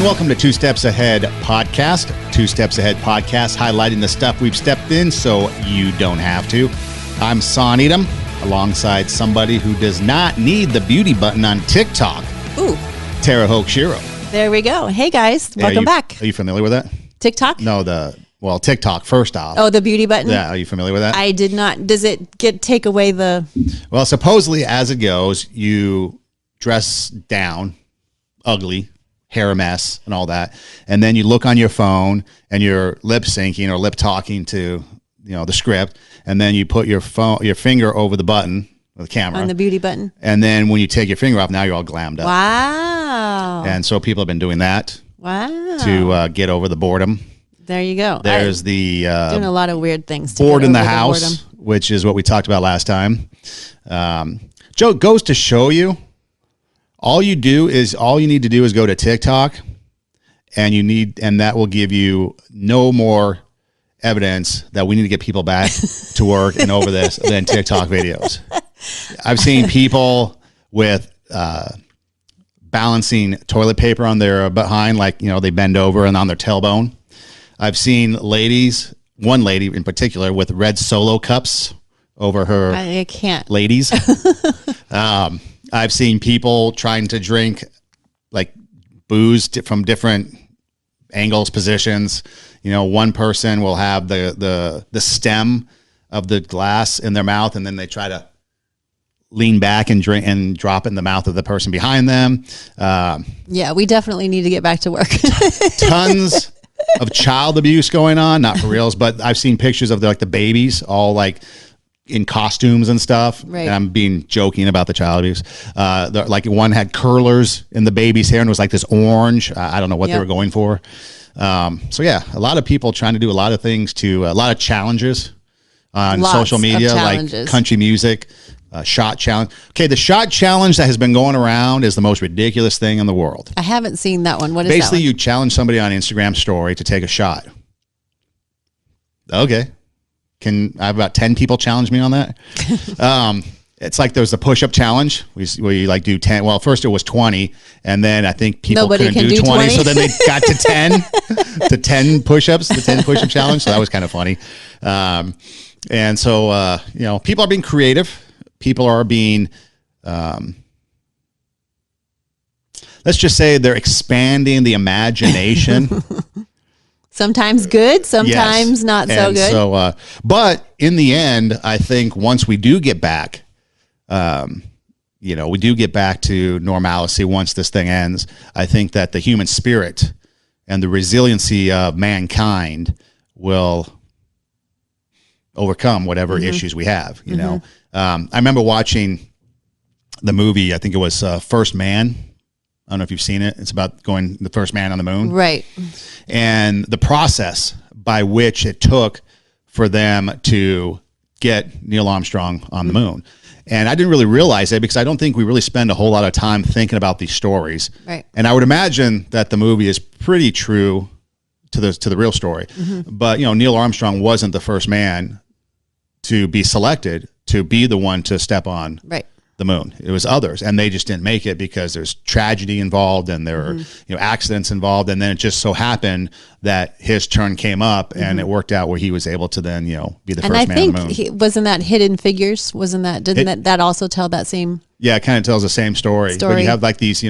welcome to Two Steps Ahead Podcast. Two Steps Ahead Podcast, highlighting the stuff we've stepped in so you don't have to. I'm Son Edom, alongside somebody who does not need the beauty button on TikTok. Ooh. Tara Hoke-Shiro. There we go. Hey, guys. Welcome back. Are you familiar with that? TikTok? No, TikTok, first off. Oh, the beauty button? Yeah, are you familiar with that? I did not. Does it take away the... Well, supposedly, as it goes, you dress down, ugly, hair a mess, and all that, and then you look on your phone, and you're lip syncing or lip talking to, the script, and then you put your finger over the button, the camera. On the beauty button. And then when you take your finger off, now you're all glammed up. Wow. And so people have been doing that. Wow. To get over the boredom. There you go. There's doing a lot of weird things. Bored in the house, which is what we talked about last time. Joe, goes to show you, all you need to do is go to TikTok, and that will give you no more evidence that we need to get people back to work and over this than TikTok videos. I've seen people with balancing toilet paper on their behind, like, they bend over and on their tailbone. I've seen one lady in particular with red Solo cups over her. I can't. Ladies. I've seen people trying to drink like booze from different angles, positions. One person will have the stem of the glass in their mouth, and then they try to lean back and drink and drop it in the mouth of the person behind them. Yeah, we definitely need to get back to work. Tons of child abuse going on, not for reals, but I've seen pictures of the babies all like in costumes and stuff. Right. And I'm being joking about the child abuse. Like one had curlers in the baby's hair and it was like this orange. I don't know what they were going for. So yeah, a lot of people trying to do a lot of things a lot of challenges on social media, like country music, shot challenge. Okay, the shot challenge that has been going around is the most ridiculous thing in the world. I haven't seen that one. What is Basically, that one? you challenge somebody on Instagram story to take a shot. Okay. I have about 10 people challenge me on that? It's like there's the push-up challenge where you like do 10. Well, first it was 20, and then I think people couldn't do 20, so then they got to 10, to 10 push-ups, the 10 push-up challenge. So that was kind of funny. And so, people are being creative. People are being, let's just say they're expanding the imagination. Sometimes good, sometimes not so good. So, but in the end, I think once we do get back, we do get back to normalcy once this thing ends. I think that the human spirit and the resiliency of mankind will overcome whatever issues we have. I remember watching the movie. I think it was First Man. I don't know if you've seen it. It's about going the first man on the moon. Right. And the process by which it took for them to get Neil Armstrong on the moon. And I didn't really realize it because I don't think we really spend a whole lot of time thinking about these stories. Right. And I would imagine that the movie is pretty true to the real story. Mm-hmm. But, Neil Armstrong wasn't the first man to be selected to be the one to step on the moon. It was others, and they just didn't make it because there's tragedy involved and there are accidents involved, and then it just so happened that his turn came up and it worked out where he was able to then be the first man on the moon. And I think wasn't that Hidden Figures? Didn't that also tell that same? Yeah, it kind of tells the same story. But you have like these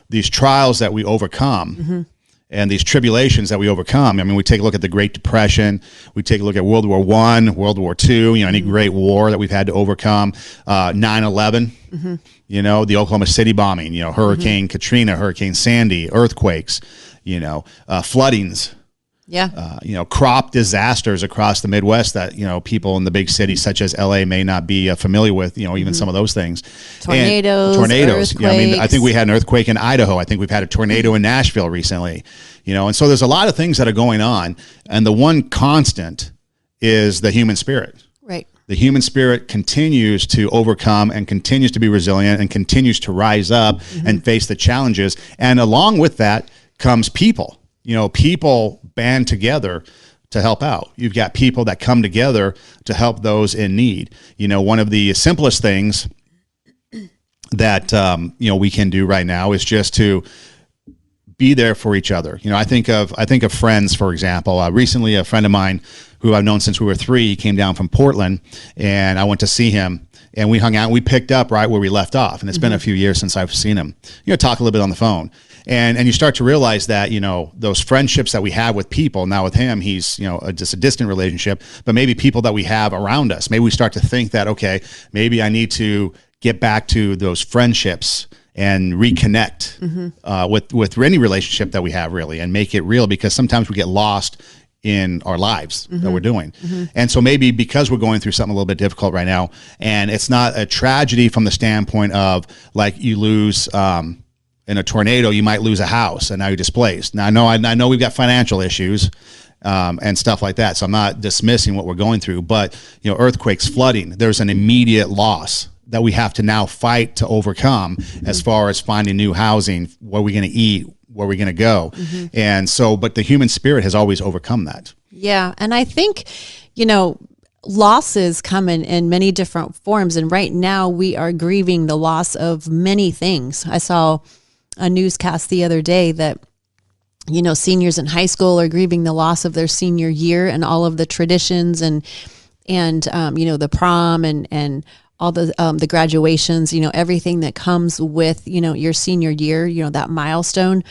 these trials that we overcome. And these tribulations that we overcome. I mean, we take a look at the Great Depression. We take a look at World War I, World War II, any great war that we've had to overcome. 9/11, the Oklahoma City bombing, Hurricane Katrina, Hurricane Sandy, earthquakes, floodings. Yeah. Crop disasters across the Midwest that, people in the big cities such as LA may not be familiar with, even some of those things. Tornadoes. Earthquakes. I think we had an earthquake in Idaho. I think we've had a tornado in Nashville recently, and so there's a lot of things that are going on. And the one constant is the human spirit. Right. The human spirit continues to overcome and continues to be resilient and continues to rise up and face the challenges. And along with that comes people. People band together to help out. You've got people that come together to help those in need. One of the simplest things that, we can do right now is just to be there for each other. You know, I think of friends, for example. Recently, a friend of mine who I've known since we were 3, he came down from Portland, and I went to see him, and we hung out. And we picked up right where we left off, and it's been a few years since I've seen him. You know, talk a little bit on the phone, and you start to realize that, you know, those friendships that we have with people. Now with him, he's, you know, just a distant relationship, but maybe people that we have around us. Maybe we start to think that, okay, maybe I need to get back to those friendships and reconnect with any relationship that we have, really, and make it real, because sometimes we get lost in our lives that we're doing. And so maybe because we're going through something a little bit difficult right now, and it's not a tragedy from the standpoint of like you lose in a tornado, you might lose a house and now you're displaced. Now I know we've got financial issues and stuff like that, so I'm not dismissing what we're going through, but you know, earthquakes, flooding, there's an immediate loss that we have to now fight to overcome as far as finding new housing, what are we going to eat, where are we going to go? And so, but the human spirit has always overcome that. Yeah. And I think, you know, losses come in many different forms. And right now we are grieving the loss of many things. I saw a newscast the other day that, you know, seniors in high school are grieving the loss of their senior year and all of the traditions and you know, the prom and all the graduations, you know, everything that comes with, you know, your senior year, you know, that milestone.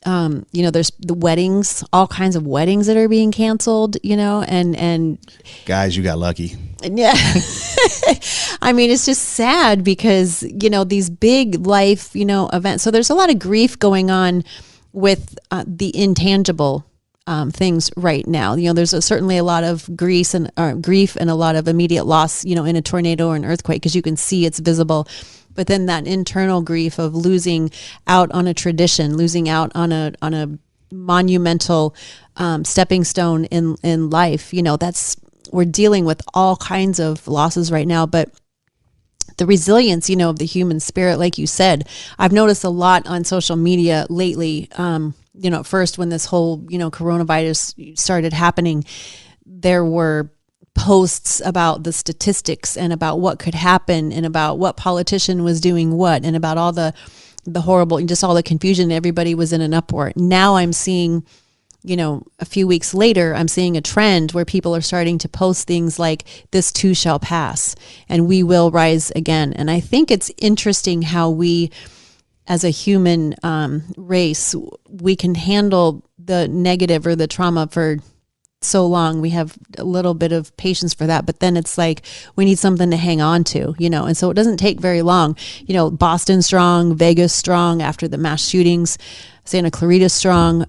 You know, there's the weddings, all kinds of weddings that are being canceled, you know, and guys, you got lucky. Yeah. I mean, it's just sad because, you know, these big life, you know, events. So there's a lot of grief going on with the intangible things right now. You know, there's certainly a lot of grief and a lot of immediate loss, you know, in a tornado or an earthquake, because you can see it's visible. But then that internal grief of losing out on a tradition, losing out on a monumental stepping stone in life, you know, we're dealing with all kinds of losses right now. But the resilience, you know, of the human spirit, like you said, I've noticed a lot on social media lately. You know, at first when this whole, you know, coronavirus started happening, there were posts about the statistics and about what could happen and about what politician was doing what and about all the horrible and just all the confusion. Everybody was in an uproar. Now I'm seeing, you know, a few weeks later, I'm seeing a trend where people are starting to post things like, this too shall pass and we will rise again. And I think it's interesting how we, as a human race, we can handle the negative or the trauma for so long. We have a little bit of patience for that, but then it's like we need something to hang on to, you know, and so it doesn't take very long. You know, Boston strong, Vegas strong after the mass shootings, Santa Clarita strong.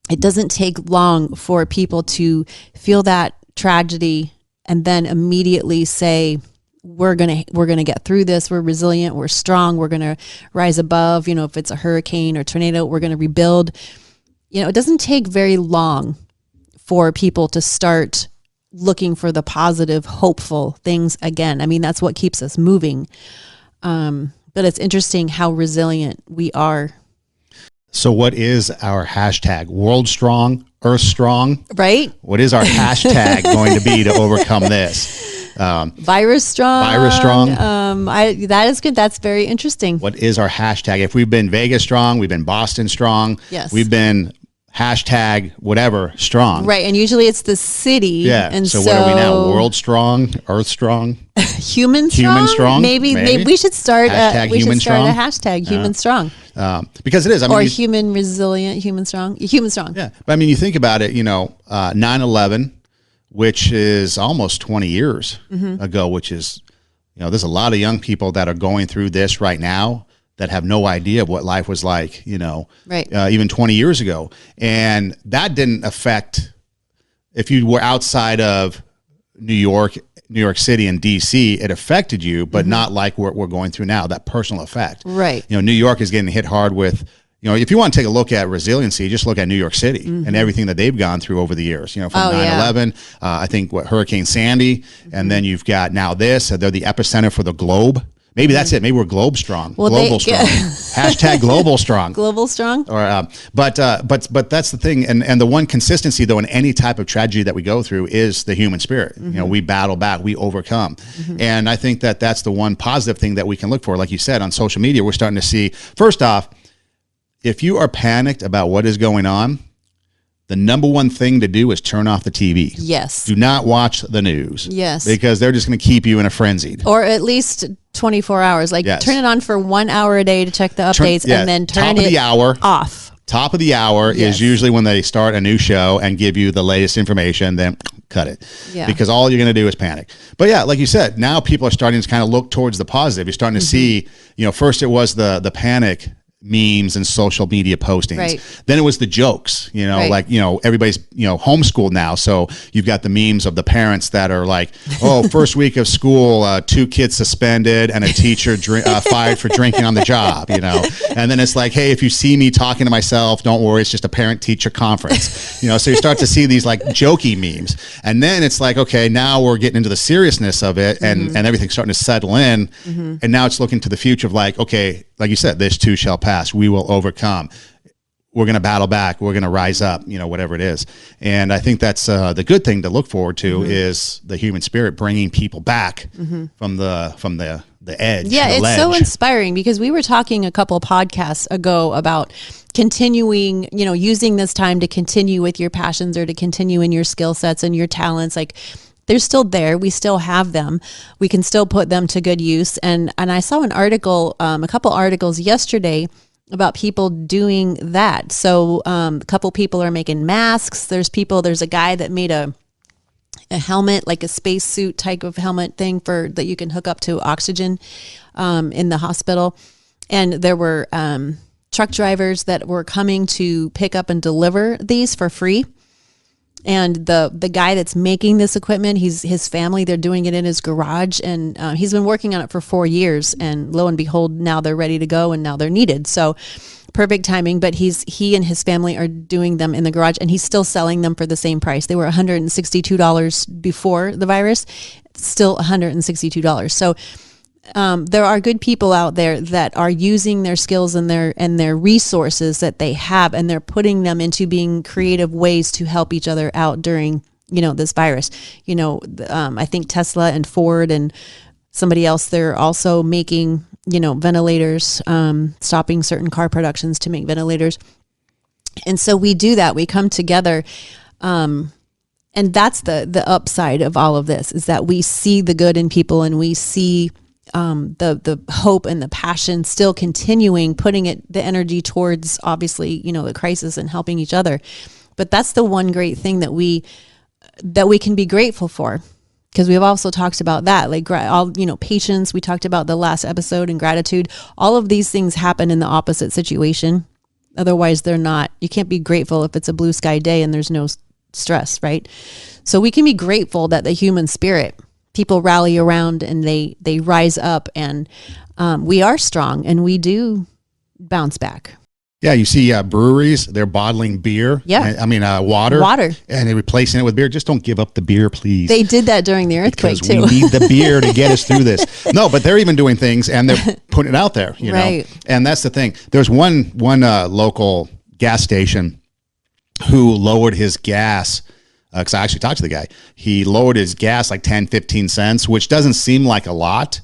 It doesn't take long for people to feel that tragedy and then immediately say, we're going to get through this. We're resilient. We're strong. We're going to rise above. You know, if it's a hurricane or tornado, we're going to rebuild. You know, it doesn't take very long for people to start looking for the positive, hopeful things again. I mean, that's what keeps us moving. But it's interesting how resilient we are. So what is our hashtag? World strong, earth strong? Right? What is our hashtag going to be to overcome this? Virus strong. Virus strong. That is good. That's very interesting. What is our hashtag? If we've been Vegas strong, we've been Boston strong. Yes. We've been hashtag whatever strong. Right. And usually it's the city. Yeah. And so what are we now? World strong, earth strong, human strong. Human strong. Maybe we should start hashtag a human strong. hashtag human strong. Because it is. I mean, or human resilient, human strong. Human strong. Yeah. But I mean, you think about it, you know, 9/11, which is almost 20 years ago, which is, you know, there's a lot of young people that are going through this right now that have no idea of what life was like, you know, right. Even 20 years ago. And that didn't affect, if you were outside of New York City and DC, it affected you, but not like what we're going through now, that personal effect. Right. You know, New York is getting hit hard with, you know, if you want to take a look at resiliency, just look at New York City and everything that they've gone through over the years, you know, from 9/11, I think Hurricane Sandy, and then you've got now this, they're the epicenter for the globe. Maybe that's it. Maybe we're globe strong, global strong, hashtag global strong, global strong. Or, but that's the thing. And the one consistency though, in any type of tragedy that we go through is the human spirit. You know, we battle back, we overcome. And I think that that's the one positive thing that we can look for. Like you said, on social media, we're starting to see, first off, if you are panicked about what is going on, the number one thing to do is turn off the TV. Yes. Do not watch the news. Yes. Because they're just going to keep you in a frenzy. Or at least 24 hours. Like turn it on for 1 hour a day to check the updates and then turn it off. Top of the hour is usually when they start a new show and give you the latest information, then cut it. Yeah. Because all you're going to do is panic. But yeah, like you said, now people are starting to kind of look towards the positive. You're starting to see, first it was the panic memes and social media postings. Right. Then it was the jokes, everybody's, homeschooled now. So you've got the memes of the parents that are like, oh, first week of school, 2 kids suspended and a teacher fired for drinking on the job, and then it's like, hey, if you see me talking to myself, don't worry. It's just a parent teacher conference, so you start to see these like jokey memes. And then it's like, okay, now we're getting into the seriousness of it and everything's starting to settle in. And now it's looking to the future of like, okay, like you said, this too shall pass. We will overcome. We're going to battle back. We're going to rise up, whatever it is. And I think that's the good thing to look forward to is the human spirit bringing people back from the edge. Yeah, it's so inspiring because we were talking a couple of podcasts ago about continuing, using this time to continue with your passions or to continue in your skill sets and your talents. Like, they're still there. We still have them. We can still put them to good use. And I saw an article, a couple articles yesterday about people doing that. So a couple people are making masks. There's a guy that made a helmet, like a spacesuit type of helmet thing that you can hook up to oxygen in the hospital. And there were truck drivers that were coming to pick up and deliver these for free. And the guy that's making this equipment, his family, they're doing it in his garage, and he's been working on it for 4 years. And lo and behold, now they're ready to go, and now they're needed. So perfect timing. But he and his family are doing them in the garage, and he's still selling them for the same price. They were $162 before the virus, still $162. So there are good people out there that are using their skills and their resources that they have, and they're putting them into being creative ways to help each other out during, this virus. I think Tesla and Ford and somebody else, they're also making, ventilators, stopping certain car productions to make ventilators. And so we do that. We come together. And that's the upside of all of this, is that we see the good in people, and we see the hope and the passion still continuing, putting the energy towards, obviously, the crisis and helping each other. But that's the one great thing that we can be grateful for, because we've also talked about that, like patience. We talked about the last episode, and gratitude. All of these things happen in the opposite situation. Otherwise, they're not. You can't be grateful if it's a blue sky day and there's no stress, right? So we can be grateful that the human spirit, people rally around and they rise up, and we are strong, and we do bounce back. Yeah, you see breweries, they're bottling beer. Yeah. Water. And they're replacing it with beer. Just don't give up the beer, please. They did that during the earthquake, because we need the beer to get us through this. No, but they're even doing things, and they're putting it out there, know. And that's the thing. There's one local gas station who lowered his gas, because I actually talked to the guy. He lowered his gas like 10, 15 cents, which doesn't seem like a lot.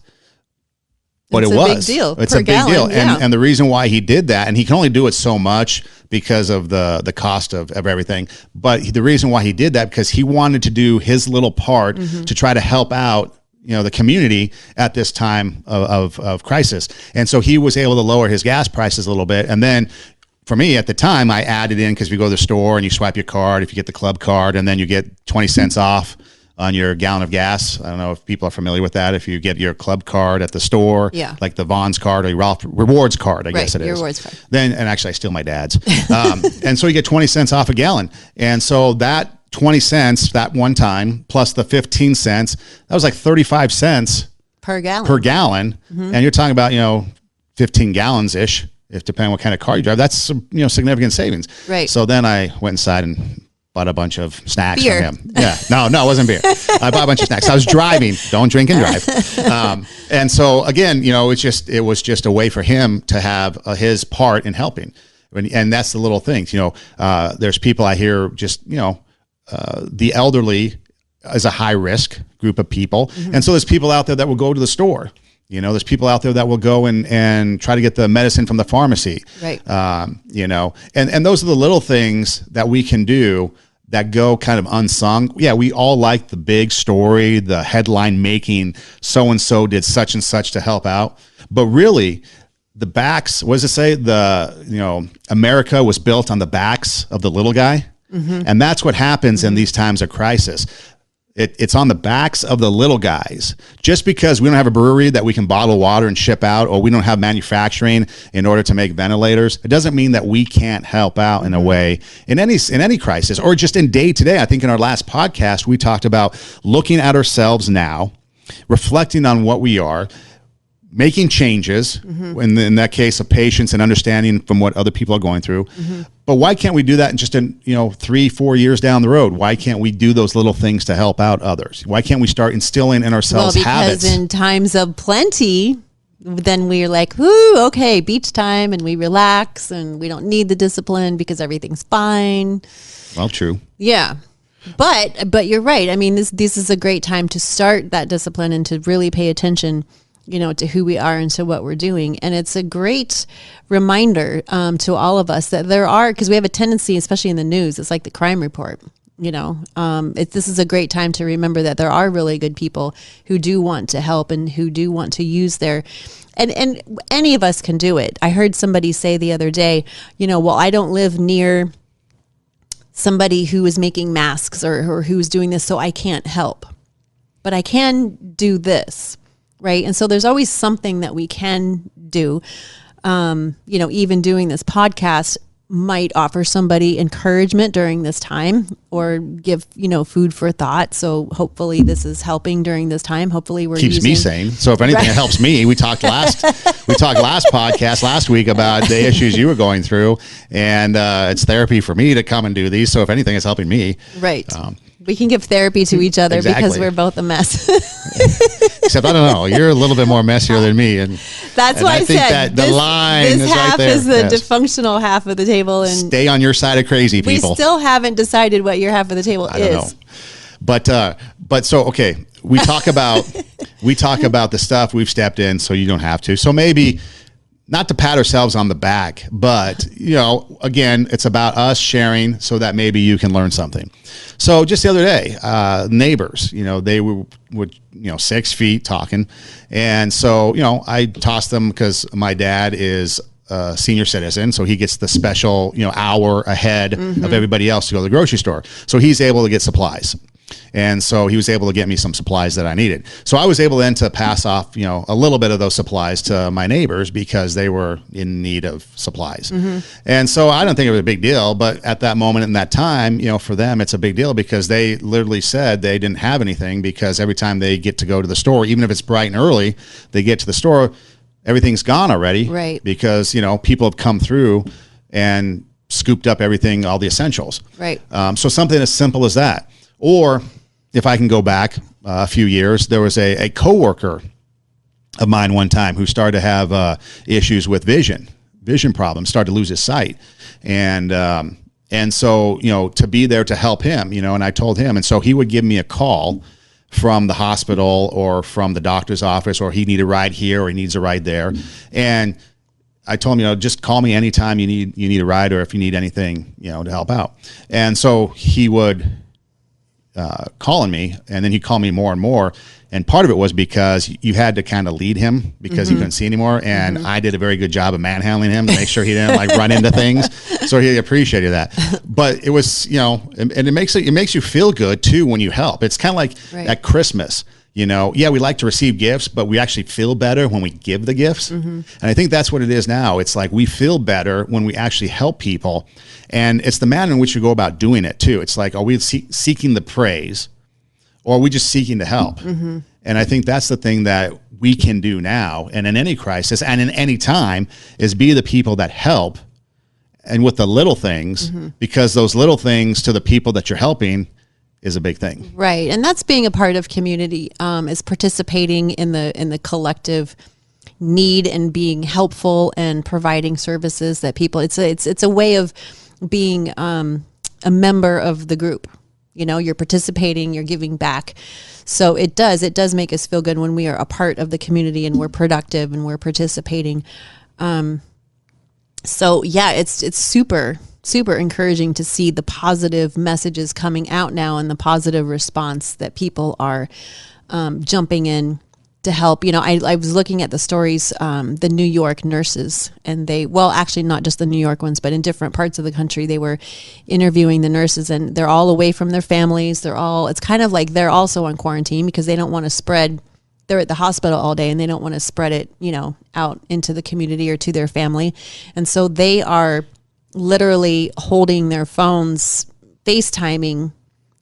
But it's a big deal. It's a big deal. And the reason why he did that, and he can only do it so much because of the cost of everything. But the reason why he did that, because he wanted to do his little part to try to help out, the community at this time of crisis. And so he was able to lower his gas prices a little bit. And then for me at the time, I added in, because we go to the store and you swipe your card if you get the club card, and then you get 20 cents off on your gallon of gas. I don't know if people are familiar with that. If you get your club card at the store, like the Vons card or your Ralph Rewards card, I guess it is. Your rewards card. And actually I steal my dad's. And so you get 20 cents off a gallon. And so that 20 cents, that one time, plus the 15 cents, that was like 35 cents per gallon. And you're talking about, 15 gallons-ish, if depending on what kind of car you drive. That's, significant savings. Right. So then I went inside and bought a bunch of snacks beer. from him. Yeah, no, it wasn't beer. I bought a bunch of snacks. I was driving. Don't drink and drive. And so again, it was just a way for him to have his part in helping. And that's the little things. There's people I hear just, the elderly is a high risk group of people, and so there's people out there that will go to the store, There's people out there that will go and try to get the medicine from the pharmacy. Right. And those are the little things that we can do that go kind of unsung. Yeah, we all like the big story, the headline making so-and-so did such and such to help out. But really, the backs, what does it say? America was built on the backs of the little guy. Mm-hmm. And that's what happens in these times of crisis. It's on the backs of the little guys. Just because we don't have a brewery that we can bottle water and ship out, or we don't have manufacturing in order to make ventilators, it doesn't mean that we can't help out in a way in any crisis, or just in day to day. I think in our last podcast, we talked about looking at ourselves now, reflecting on what we are, making changes, in that case of patience and understanding from what other people are going through. But why can't we do that in 3-4 years down the road? Why can't we do those little things to help out others? Why can't we start instilling in ourselves habits? Because in times of plenty, then we're like, whoo, okay, beach time, and we relax, and we don't need the discipline because everything's fine. Well, true. Yeah. But you're right. I mean, this is a great time to start that discipline and to really pay attention to who we are and to what we're doing. And it's a great reminder to all of us that there are, because we have a tendency, especially in the news, it's like the crime report, this is a great time to remember that there are really good people who do want to help and who do want to use their, and any of us can do it. I heard somebody say the other day, well, I don't live near somebody who is making masks or who's doing this, so I can't help, but I can do this. Right. And so there's always something that we can do. Even doing this podcast might offer somebody encouragement during this time, or give, food for thought. So hopefully this is helping during this time. Hopefully keeps me sane. So if anything, it helps me. We talked last podcast last week about the issues you were going through, and it's therapy for me to come and do these. So if anything, it's helping me. Right. We can give therapy to each other because we're both a mess. Except I don't know, you're a little bit more messier than me, and that's why I think said that the line this is half right there. is the dysfunctional half of the table, and stay on your side of crazy people. We still haven't decided what your half of the table is. I don't know. But so okay, we talk about the stuff we've stepped in, so you don't have to. So maybe not to pat ourselves on the back, but again, it's about us sharing so that maybe you can learn something. So just the other day, neighbors, they were 6 feet talking. And so, I tossed them because my dad is a senior citizen. So he gets the special, hour ahead of everybody else to go to the grocery store. So he's able to get supplies. And so he was able to get me some supplies that I needed. So I was able then to pass off, a little bit of those supplies to my neighbors because they were in need of supplies. And so I don't think it was a big deal, but at that moment in that time, for them, it's a big deal because they literally said they didn't have anything, because every time they get to go to the store, even if it's bright and early, they get to the store, everything's gone already. Right. Because, people have come through and scooped up everything, all the essentials. Right. So something as simple as that. Or if I can go back a few years, there was a coworker of mine one time who started to have issues with vision problems, started to lose his sight. And so, to be there to help him, and I told him, and so he would give me a call from the hospital or from the doctor's office, or he needed a ride here or he needs a ride there. And I told him, just call me anytime you need a ride, or if you need anything, to help out. And so he would calling me, and then he'd call me more and more. And part of it was because you had to kind of lead him because he couldn't see anymore. And I did a very good job of manhandling him to make sure he didn't run into things. So he appreciated that. But it was, and it makes you feel good too when you help. It's kind of like at Christmas, we like to receive gifts, but we actually feel better when we give the gifts. And I think that's what it is now. It's like we feel better when we actually help people. And it's the manner in which you go about doing it too. It's like, are we seeking the praise, or are we just seeking to help? And I think that's the thing that we can do now, and in any crisis and in any time, is be the people that help, and with the little things, because those little things to the people that you're helping is a big thing. Right. And that's being a part of community, is participating in the collective need and being helpful and providing services that people, it's a way of being a member of the group. You're participating, you're giving back. So it does make us feel good when we are a part of the community and we're productive and we're participating. So yeah, it's super, super encouraging to see the positive messages coming out now and the positive response that people are jumping in to help. I was looking at the stories, the New York nurses, and actually not just the New York ones, but in different parts of the country, they were interviewing the nurses, and they're all away from their families. It's kind of like they're also on quarantine because they don't want to spread. They're at the hospital all day and they don't want to spread it, out into the community or to their family. And so they are literally holding their phones, FaceTiming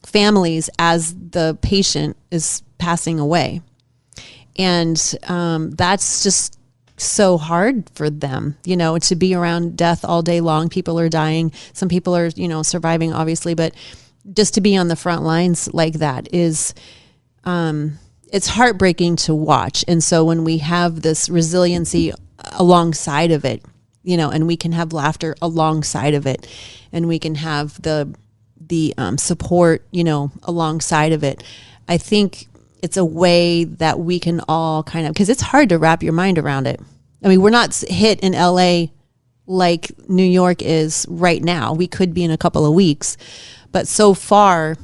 families as the patient is passing away. And that's just so hard for them, to be around death all day long. People are dying. Some people are, surviving, obviously, but just to be on the front lines like that is, it's heartbreaking to watch. And so when we have this resiliency alongside of it, and we can have laughter alongside of it, and we can have the support, alongside of it, I think it's a way that we can all kind of, because it's hard to wrap your mind around it. I mean, we're not hit in LA like New York is right now. We could be in a couple of weeks, but so far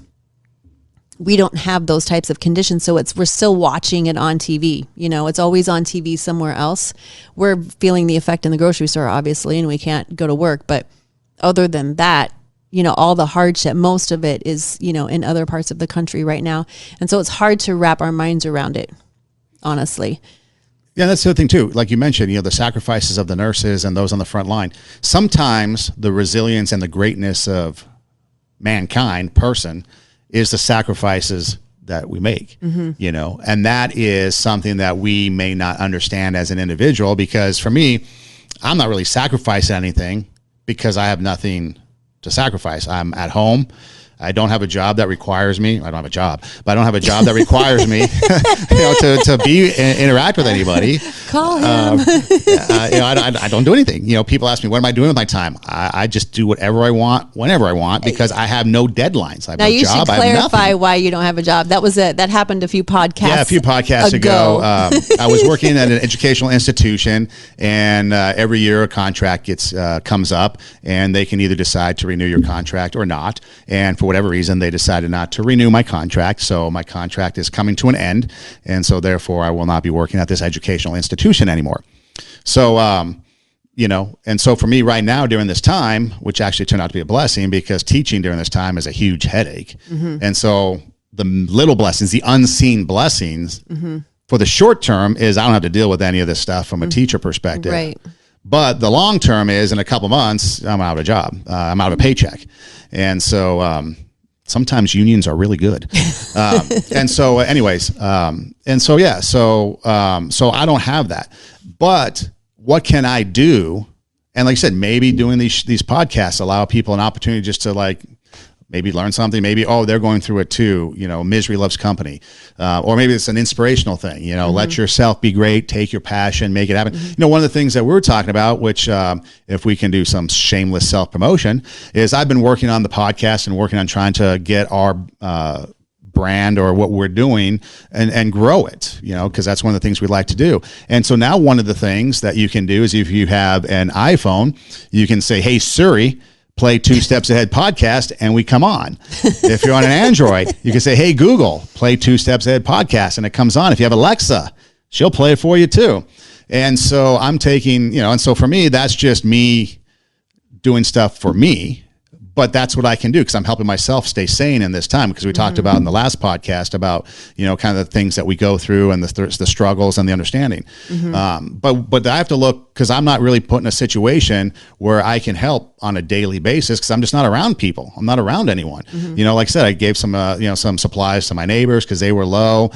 we don't have those types of conditions. So we're still watching it on TV. It's always on TV somewhere else. We're feeling the effect in the grocery store, obviously, and we can't go to work. But other than that, all the hardship, most of it is, in other parts of the country right now. And so it's hard to wrap our minds around it, honestly. Yeah, that's the other thing too. Like you mentioned, the sacrifices of the nurses and those on the front line. Sometimes the resilience and the greatness of mankind, person, is the sacrifices that we make, and that is something that we may not understand as an individual, because for me, I'm not really sacrificing anything because I have nothing to sacrifice. I'm at home. I don't have a job that requires me. I don't have a job, but I don't have a job that requires me, to interact with anybody. Call him. I don't do anything. People ask me, what am I doing with my time? I just do whatever I want, whenever I want, because I have no deadlines. I have now no you job. should clarify why you don't have a job. That happened a few podcasts. Yeah, a few podcasts ago. I was working at an educational institution, and every year a contract comes up, and they can either decide to renew your contract or not. And for whatever reason, they decided not to renew my contract. So my contract is coming to an end. And so therefore I will not be working at this educational institution anymore. So, and so for me right now during this time, which actually turned out to be a blessing, because teaching during this time is a huge headache. And so the little blessings, the unseen blessings for the short term is I don't have to deal with any of this stuff from a teacher perspective. Right. But the long term is in a couple months, I'm out of a job. I'm out of a paycheck. And so sometimes unions are really good. And so anyways, so I don't have that. But what can I do? And like I said, maybe doing these podcasts allow people an opportunity just to maybe learn something. Maybe, they're going through it too. Misery loves company. Or maybe it's an inspirational thing. Let yourself be great, take your passion, make it happen. One of the things that we were talking about, which if we can do some shameless self-promotion, is I've been working on the podcast and working on trying to get our brand or what we're doing and grow it, because that's one of the things we like to do. And so now one of the things that you can do is if you have an iPhone, you can say, hey, Siri, play Two Steps Ahead podcast, and we come on. If you're on an Android, you can say, hey, Google, play Two Steps Ahead podcast, and it comes on. If you have Alexa, she'll play it for you too. And so I'm taking, and so for me, that's just me doing stuff for me. But that's what I can do because I'm helping myself stay sane in this time, because we talked about in the last podcast about, kind of the things that we go through and the struggles and the understanding. But I have to look, because I'm not really put in a situation where I can help on a daily basis, because I'm just not around people. I'm not around anyone. Like I said, I gave some, some supplies to my neighbors because they were low.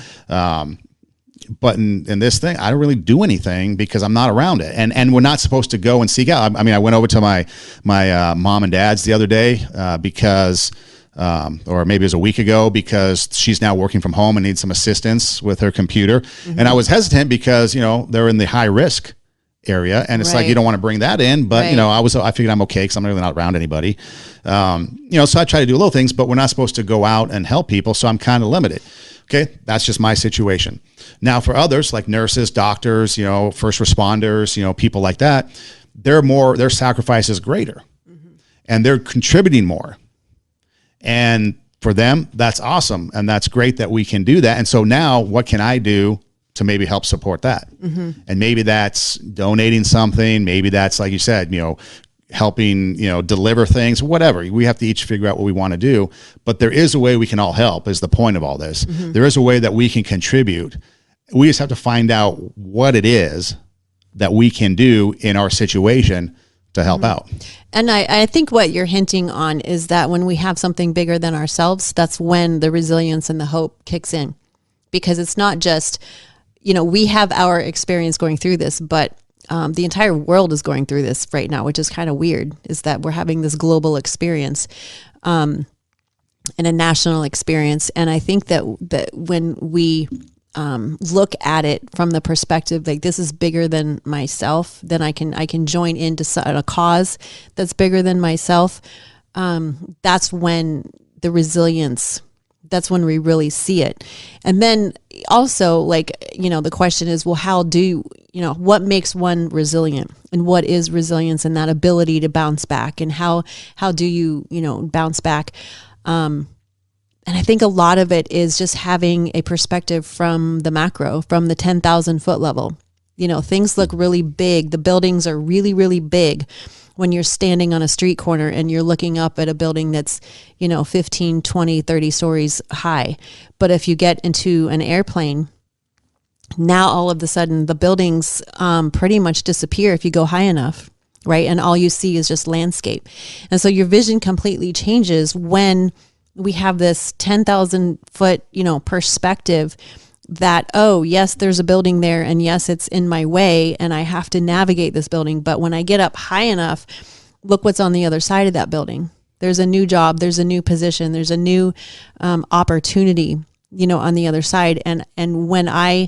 But in this thing, I don't really do anything because I'm not around it. And we're not supposed to go and seek out. I mean, I went over to my mom and dad's the other day because, or maybe it was a week ago, because she's now working from home and needs some assistance with her computer. And I was hesitant because, they're in the high risk area. And it's like, Right. you don't want to bring that in, but Right. I figured I'm okay, cause I'm really not around anybody. So I try to do little things, but we're not supposed to go out and help people. So I'm kind of limited. Okay. That's just my situation. Now for others like nurses, doctors, first responders, people like that, their sacrifice is greater and they're contributing more. And for them, that's awesome. And that's great that we can do that. And so now what can I do to maybe help support that? And maybe that's donating something. Maybe that's, like you said, helping, deliver things, whatever. We have to each figure out what we want to do, but there is a way we can all help is the point of all this. There is a way that we can contribute. We just have to find out what it is that we can do in our situation to help out. And I think what you're hinting on is that when we have something bigger than ourselves, that's when the resilience and the hope kicks in, because it's not just, we have our experience going through this, but the entire world is going through this right now, which is kind of weird, is that we're having this global experience and a national experience. And I think that when we look at it from the perspective, like this is bigger than myself, then I can join into a cause that's bigger than myself. That's when the resilience, that's when we really see it. And then also the question is, well, how do, what makes one resilient, and what is resilience, and that ability to bounce back, and how do you, bounce back? And I think a lot of it is just having a perspective from the macro, from the 10,000 foot level. Things look really big. The buildings are really, really big when you're standing on a street corner and you're looking up at a building that's, 15, 20, 30 stories high. But if you get into an airplane, now all of a sudden the buildings pretty much disappear if you go high enough, right? And all you see is just landscape. And so your vision completely changes when we have this 10,000 foot, perspective that, oh, yes, there's a building there, and yes, it's in my way, and I have to navigate this building. But when I get up high enough, look what's on the other side of that building. There's a new job, there's a new position, there's a new opportunity, on the other side. And when I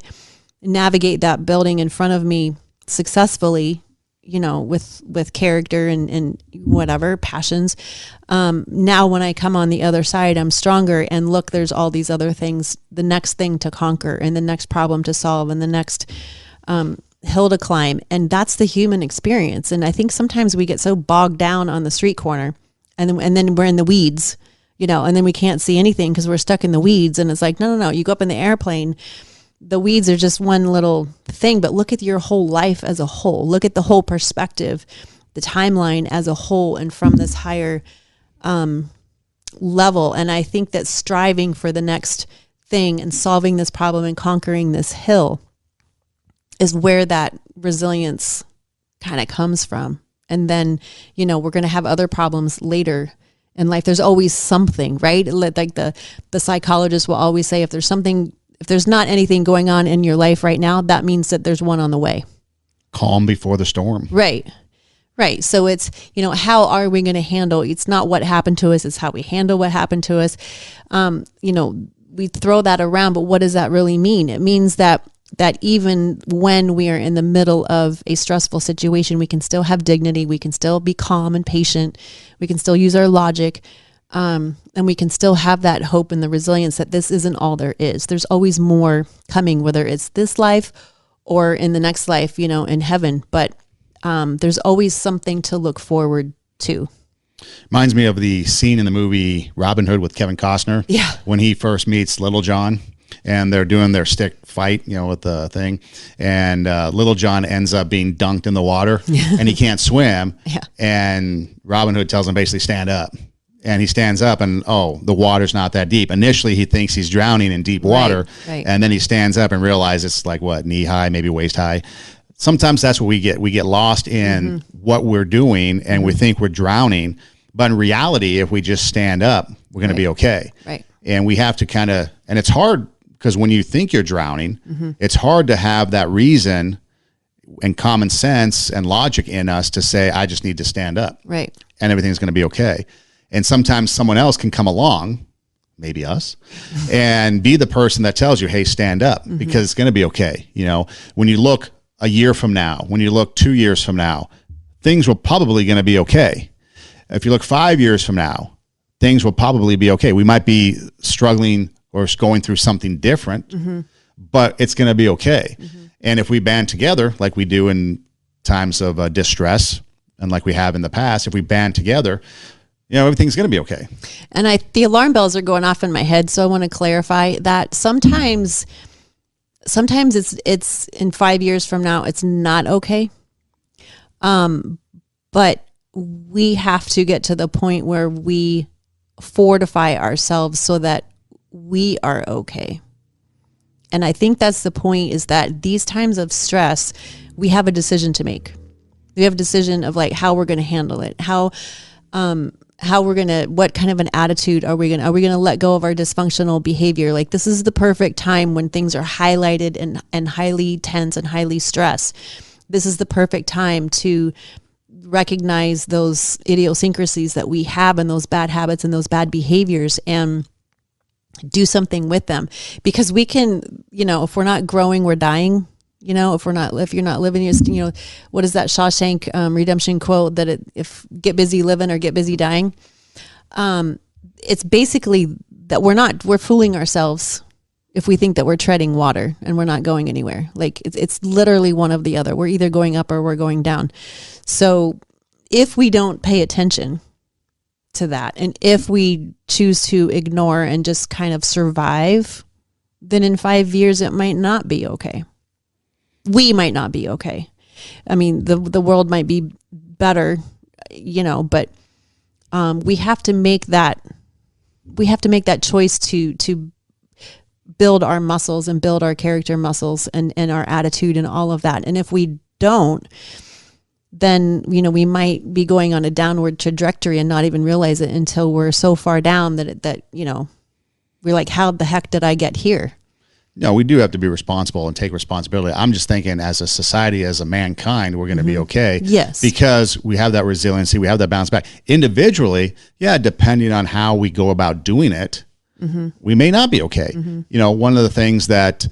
navigate that building in front of me successfully, with character and whatever passions. Now when I come on the other side, I'm stronger, and look, there's all these other things, the next thing to conquer, and the next problem to solve, and the next hill to climb. And that's the human experience. And I think sometimes we get so bogged down on the street corner, and then we're in the weeds, and then we can't see anything because we're stuck in the weeds. And it's like, no, you go up in the airplane, the weeds are just one little thing, but look at your whole life as a whole. Look at the whole perspective, the timeline as a whole, and from this higher level. And I think that striving for the next thing and solving this problem and conquering this hill is where that resilience kind of comes from. And then, we're going to have other problems later in life. There's always something, right? Like the psychologist will always say, if there's not anything going on in your life right now, that means that there's one on the way. Calm before the storm. Right. So it's, how are we going to handle, it's not what happened to us, it's how we handle what happened to us. We throw that around, but what does that really mean? It means that even when we are in the middle of a stressful situation, we can still have dignity. We can still be calm and patient. We can still use our logic. And we can still have that hope and the resilience that this isn't all there is. There's always more coming, whether it's this life or in the next life, in heaven. But there's always something to look forward to. Reminds me of the scene in the movie Robin Hood with Kevin Costner. Yeah. When he first meets Little John and they're doing their stick fight, with the thing. And Little John ends up being dunked in the water and he can't swim. Yeah. And Robin Hood tells him basically stand up. And he stands up and, the water's not that deep. Initially, he thinks he's drowning in deep water. Right. And then he stands up and realizes it's like, knee high, maybe waist high. Sometimes that's what we get. We get lost in what we're doing and we think we're drowning. But in reality, if we just stand up, we're going to be okay. Right. And we have to and it's hard because when you think you're drowning, it's hard to have that reason and common sense and logic in us to say, I just need to stand up. Right. And everything's going to be okay. And sometimes someone else can come along, maybe us, and be the person that tells you, hey, stand up because it's going to be okay. When you look a year from now, when you look 2 years from now, things will probably going to be okay. If you look 5 years from now, things will probably be okay. We might be struggling or going through something different, but it's going to be okay. And if we band together like we do in times of distress and like we have in the past, if we band together, everything's going to be okay. And the alarm bells are going off in my head. So I want to clarify that sometimes it's in 5 years from now, it's not okay. But we have to get to the point where we fortify ourselves so that we are okay. And I think that's the point, is that these times of stress, we have a decision to make. We have a decision of like how we're going to handle it, how we're going to, what kind of an attitude are we going to let go of our dysfunctional behavior? Like, this is the perfect time when things are highlighted and highly tense and highly stressed. This is the perfect time to recognize those idiosyncrasies that we have and those bad habits and those bad behaviors and do something with them. Because we can, if we're not growing, we're dying. If you're not living, what is that Shawshank Redemption quote, that if get busy living or get busy dying? It's basically that we're fooling ourselves if we think that we're treading water and we're not going anywhere. Like, it's literally one of the other. We're either going up or we're going down. So if we don't pay attention to that, and if we choose to ignore and just kind of survive, then in 5 years, it might not be okay. We might not be okay. I mean, the world might be better, but we have to make that choice to build our muscles and build our character muscles and our attitude and all of that. And if we don't, then, we might be going on a downward trajectory and not even realize it until we're so far down that we're like, how the heck did I get here? No, we do have to be responsible and take responsibility. I'm just thinking, as a society, as a mankind, we're going to be okay. Yes. Because we have that resiliency, we have that bounce back. Individually, depending on how we go about doing it, we may not be okay. One of the things that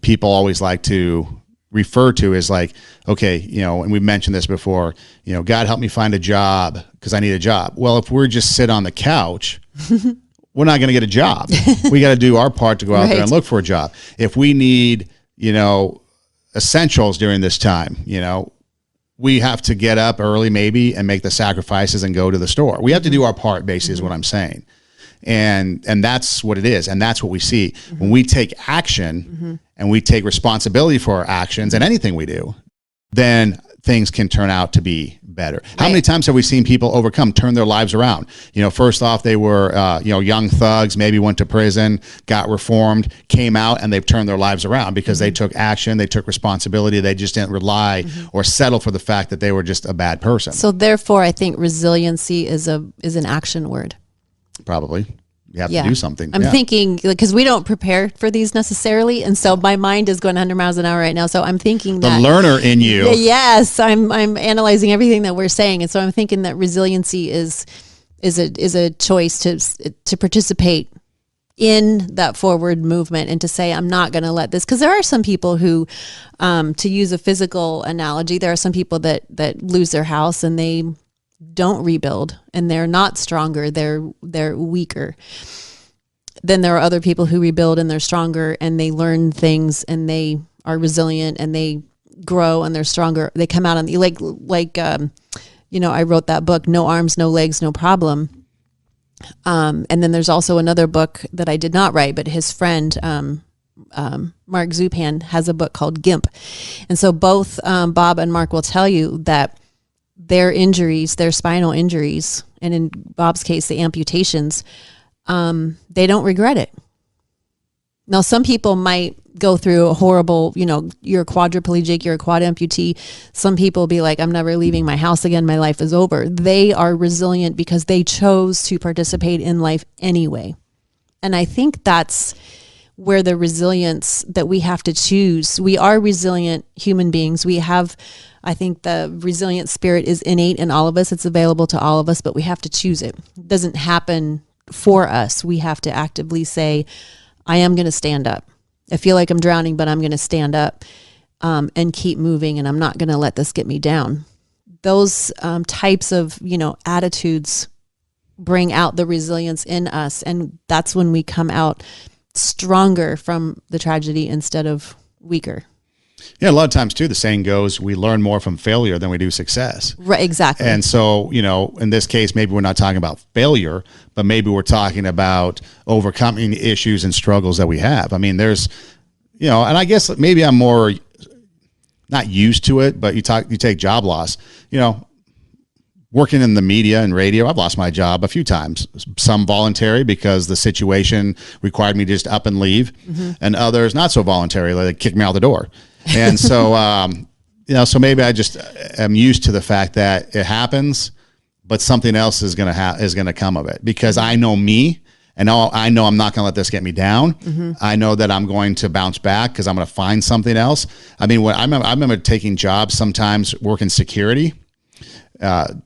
people always like to refer to is like, okay, and we've mentioned this before, God help me find a job because I need a job. Well, if we're just sit on the couch, we're not going to get a job. We got to do our part to go out there and look for a job. If we need, essentials during this time, we have to get up early maybe and make the sacrifices and go to the store. We have to do our part, basically, is what I'm saying. And that's what it is. And that's what we see. When we take action and we take responsibility for our actions and anything we do, then things can turn out to be better. Right. How many times have we seen people turn their lives around? First off, they were, young thugs, maybe went to prison, got reformed, came out, and they've turned their lives around because they took action, they took responsibility, they just didn't rely or settle for the fact that they were just a bad person. So therefore, I think resiliency is an action word. Probably. You have to do something. I'm thinking, because we don't prepare for these necessarily, and so my mind is going 100 miles an hour right now. So I'm thinking that the learner in you. Yes, I'm analyzing everything that we're saying, and so I'm thinking that resiliency is a choice to participate in that forward movement and to say, I'm not going to let this, because there are some people who, to use a physical analogy, there are some people that lose their house and they don't rebuild, and they're not stronger, they're weaker. Then there are other people who rebuild and they're stronger and they learn things and they are resilient and they grow and they're stronger. They come out on the I wrote that book, No Arms, No Legs, No Problem. And then there's also another book that I did not write, but his friend Mark Zupan has a book called GIMP. And so both Bob and Mark will tell you that their injuries, their spinal injuries, and in Bob's case, the amputations, they don't regret it. Now, some people might go through a horrible, you're a quadriplegic, you're a quad amputee. Some people be like, I'm never leaving my house again. My life is over. They are resilient because they chose to participate in life anyway. And I think that's where the resilience that we have to choose. We are resilient human beings. I think the resilient spirit is innate in all of us. It's available to all of us, but we have to choose it. It doesn't happen for us. We have to actively say, I am going to stand up. I feel like I'm drowning, but I'm going to stand up. and keep moving, and I'm not going to let this get me down. Those types of, attitudes bring out the resilience in us. And that's when we come out stronger from the tragedy instead of weaker. Yeah, a lot of times too, the saying goes, we learn more from failure than we do success. Right, exactly. And so, in this case, maybe we're not talking about failure, but maybe we're talking about overcoming issues and struggles that we have. I mean, there's, and I guess maybe I'm more not used to it, but you take job loss, working in the media and radio, I've lost my job a few times, some voluntary because the situation required me to just up and leave, and others not so voluntary, like they kicked me out the door. And so, so maybe I just am used to the fact that it happens, but something else is going to come of it, because I know me, and I know I'm not going to let this get me down. I know that I'm going to bounce back because I'm going to find something else. I mean, I remember taking jobs sometimes, working security.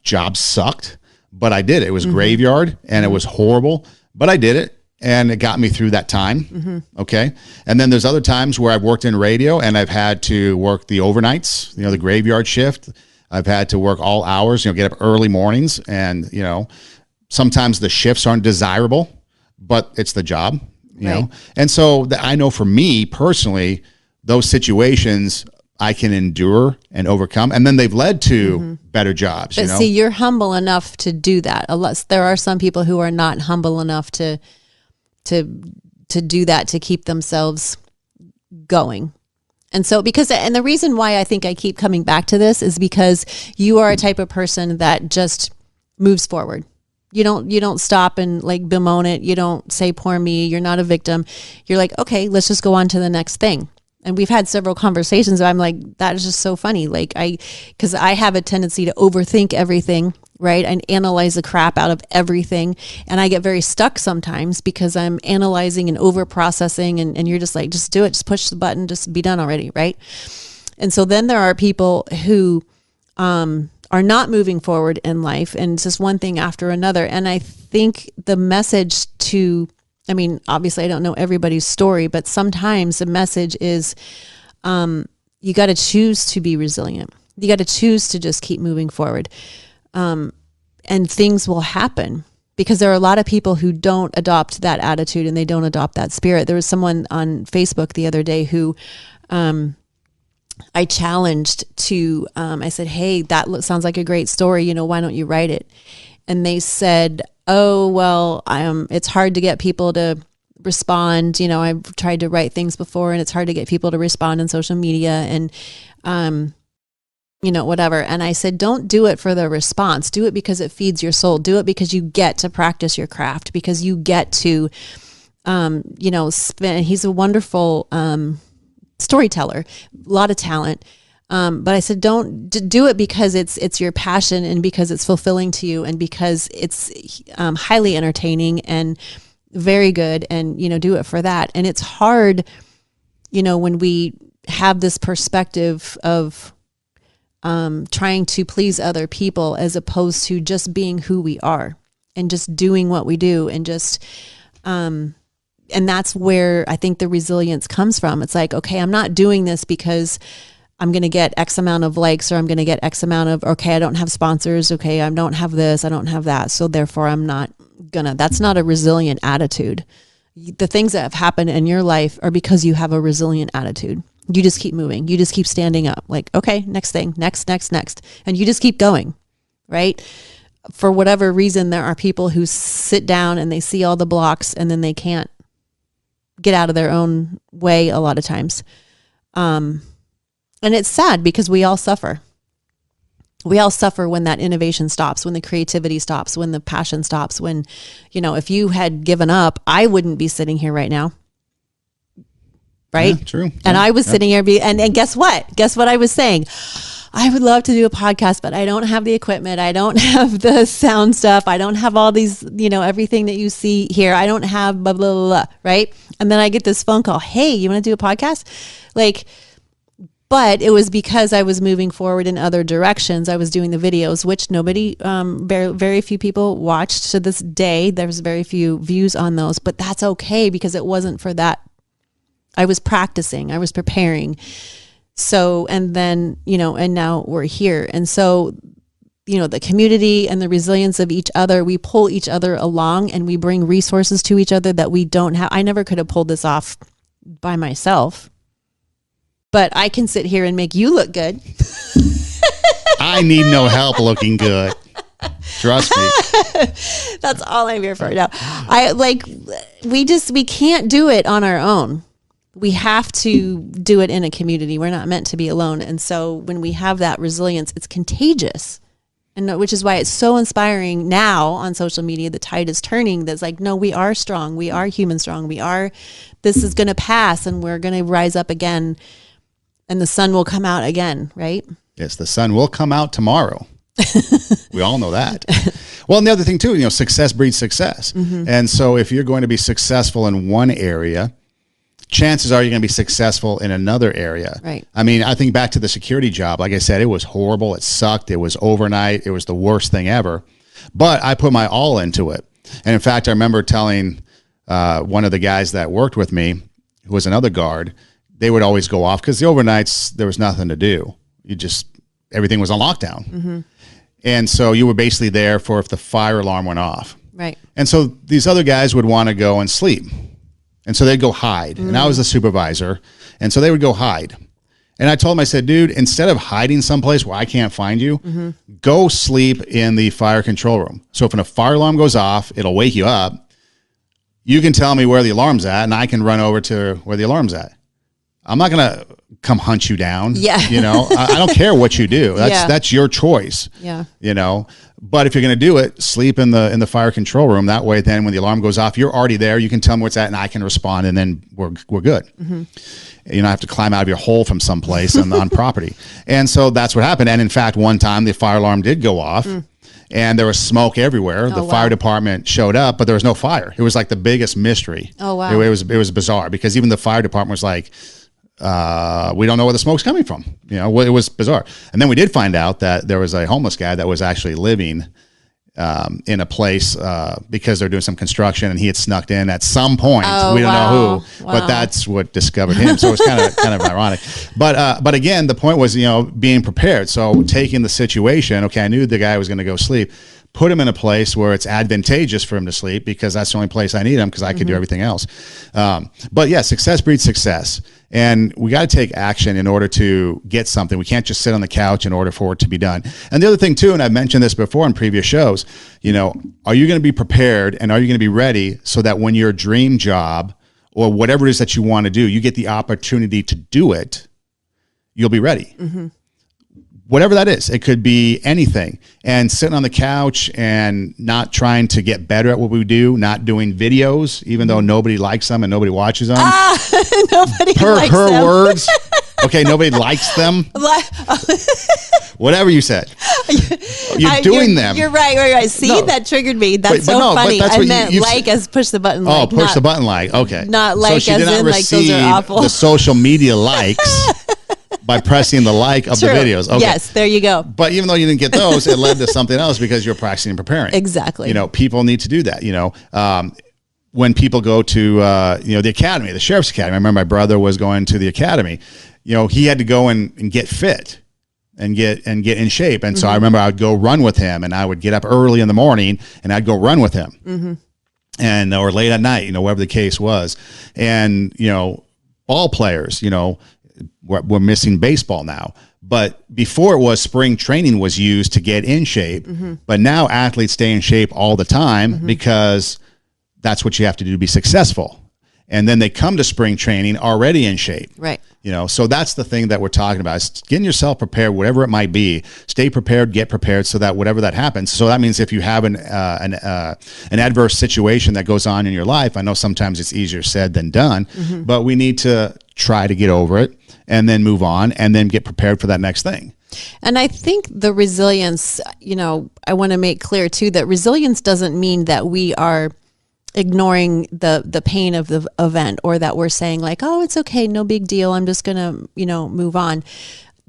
Jobs sucked, but I did it. It was graveyard and it was horrible, but I did it. And it got me through that time. Okay. And then there's other times where I've worked in radio and I've had to work the overnights, the graveyard shift. I've had to work all hours, get up early mornings, and, sometimes the shifts aren't desirable, but it's the job, you know? And so I know for me personally, those situations I can endure and overcome. And then they've led to better jobs. But see, you're humble enough to do that. Unless there are some people who are not humble enough to do that, to keep themselves going. And so and the reason why I think I keep coming back to this is because you are a type of person that just moves forward. You don't stop and like bemoan it. You don't say, poor me. You're not a victim. You're like, okay, let's just go on to the next thing. And we've had several conversations. I'm like, that is just so funny. Like because I have a tendency to overthink everything, right? And analyze the crap out of everything. And I get very stuck sometimes because I'm analyzing and over processing, and you're just like, just do it, just push the button, just be done already, right? And so then there are people who are not moving forward in life, and it's just one thing after another. And I think the message obviously I don't know everybody's story, but sometimes the message is you got to choose to be resilient. You got to choose to just keep moving forward. And things will happen, because there are a lot of people who don't adopt that attitude and they don't adopt that spirit. There was someone on Facebook the other day who I challenged to, I said, hey, that sounds like a great story. Why don't you write it? And they said, oh, well, it's hard to get people to respond. I've tried to write things before, and it's hard to get people to respond on social media and, whatever. And I said, don't do it for the response. Do it because it feeds your soul. Do it because you get to practice your craft, because you get to, he's a wonderful storyteller, a lot of talent. But I said, don't do it because it's your passion, and because it's fulfilling to you, and because it's highly entertaining and very good, and, do it for that. And it's hard, when we have this perspective of trying to please other people as opposed to just being who we are and just doing what we do, and just, and that's where I think the resilience comes from. It's like, okay, I'm not doing this because I'm going to get X amount of likes, or I'm going to get X amount of, okay, I don't have sponsors. Okay, I don't have this, I don't have that. So therefore I'm not that's not a resilient attitude. The things that have happened in your life are because you have a resilient attitude. You just keep moving. You just keep standing up. Like, okay, next thing, next. And you just keep going, right? For whatever reason, there are people who sit down and they see all the blocks, and then they can't get out of their own way a lot of times. And it's sad, because we all suffer. We all suffer when that innovation stops, when the creativity stops, when the passion stops, when, if you had given up, I wouldn't be sitting here right now. Right? Yeah, true. And I was sitting here and guess what? Guess what I was saying? I would love to do a podcast, but I don't have the equipment. I don't have the sound stuff. I don't have all these, everything that you see here. I don't have blah, blah, blah, blah, right? And then I get this phone call. Hey, you want to do a podcast? But it was because I was moving forward in other directions. I was doing the videos, which nobody, very few people watched to this day. There's very few views on those, but that's okay, because it wasn't for that. I was practicing. I was preparing. So, and then, and now we're here. And so, the community and the resilience of each other, we pull each other along and we bring resources to each other that we don't have. I never could have pulled this off by myself, but I can sit here and make you look good. I need no help looking good. Trust me. That's all I'm here for now. We can't do it on our own. We have to do it in a community. We're not meant to be alone. And so when we have that resilience, it's contagious. And which is why it's so inspiring now on social media. The tide is turning. That's like, no, we are strong. We are human strong. This is going to pass and we're going to rise up again and the sun will come out again, right? Yes, the sun will come out tomorrow. We all know that. Well, and the other thing too, success breeds success. Mm-hmm. And so if you're going to be successful in one area, chances are you're going to be successful in another area. Right. I mean, I think back to the security job. Like I said, it was horrible. It sucked. It was overnight. It was the worst thing ever. But I put my all into it. And in fact, I remember telling one of the guys that worked with me, who was another guard, they would always go off because the overnights, there was nothing to do. Everything was on lockdown. Mm-hmm. And so you were basically there for if the fire alarm went off. Right. And so these other guys would want to go and sleep. And so they'd go hide. And I was the supervisor. And so they would go hide. And I told him, I said, dude, instead of hiding someplace where I can't find you, go sleep in the fire control room. So if a fire alarm goes off, it'll wake you up. You can tell me where the alarm's at, and I can run over to where the alarm's at. I'm not going to come hunt you down. Yeah. I don't care what you do. That's your choice. Yeah. But if you're going to do it, sleep in the fire control room. That way, then when the alarm goes off, you're already there. You can tell me where it's at and I can respond, and then we're good. Mm-hmm. You don't have to climb out of your hole from someplace on property. And so that's what happened. And in fact, one time the fire alarm did go off. And there was smoke everywhere. The fire department showed up, but there was no fire. It was like the biggest mystery. Oh, wow. It was bizarre because even the fire department was like, we don't know where the smoke's coming from. It was bizarre. And then we did find out that there was a homeless guy that was actually living in a place because they're doing some construction, and he had snuck in at some point. We don't know who, but that's what discovered him. So it was kind of ironic. But again, the point was, being prepared. So taking the situation, okay, I knew the guy was going to go sleep, put him in a place where it's advantageous for him to sleep because that's the only place I need him because I could do everything else. But yeah, success breeds success. And we got to take action in order to get something. We can't just sit on the couch in order for it to be done. And the other thing too, and I've mentioned this before in previous shows, are you going to be prepared and are you going to be ready so that when your dream job or whatever it is that you want to do, you get the opportunity to do it, you'll be ready. Mm-hmm. Whatever that is, it could be anything. And sitting on the couch and not trying to get better at what we do, not doing videos, even though nobody likes them and nobody watches them. Nobody per likes her them. words. Okay, nobody likes them. Whatever you said. You're doing them. You're right. See, that triggered me. That's funny. That's I meant like as push the button like. Oh, push the button like. Okay. Not like so as in like those are awful. The social media likes by pressing the like of the videos. Okay. Yes, there you go. But even though you didn't get those, it led to something else because you're practicing and preparing. Exactly. People need to do that. When people go to the academy, the sheriff's academy. I remember my brother was going to the academy. He had to go and get fit and get in shape. And so I remember I'd go run with him, and I would get up early in the morning and I'd go run with him. Mm-hmm. And or late at night, whatever the case was. And ball players, we're missing baseball now. But before it was spring training was used to get in shape. Mm-hmm. But now athletes stay in shape all the time because that's what you have to do to be successful. And then they come to spring training already in shape. Right. So that's the thing that we're talking about. Is getting yourself prepared, whatever it might be. Stay prepared, get prepared, so that whatever that happens. So that means if you have an adverse situation that goes on in your life, I know sometimes it's easier said than done, but we need to try to get over it and then move on and then get prepared for that next thing. And I think the resilience, I want to make clear too, that resilience doesn't mean that we are ignoring the pain of the event, or that we're saying like, oh, it's okay, no big deal, I'm just gonna move on.